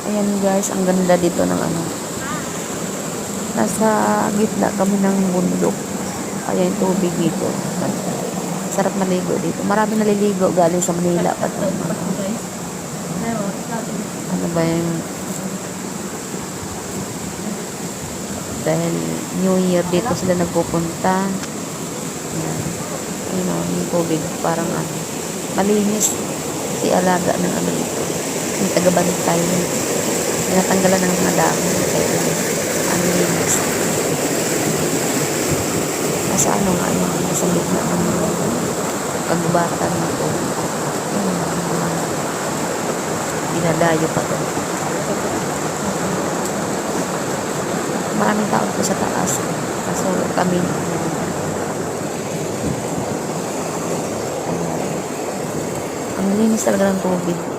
Ayan guys, ang ganda dito ng ano. Nasa gitna kami ng bundok. Kaya yung tubig dito. Sarap maligo dito. Marami naliligo galing sa Manila pa to. Ano ba yung dahil New Year dito sila nagpupunta. Ayan. Ayun o, yung tubig. Parang ano. Malinis. Si alaga ng ano dito. Yung tagabantay. Tinatanggalan ng mga dami. Kaya ang linis. Nasa ano nga yun. Nasa gitna ng kagubatan nito. Dinadayo pa to. Maraming tao po sa taas. Kaso kami ang linis talaga ng tubig.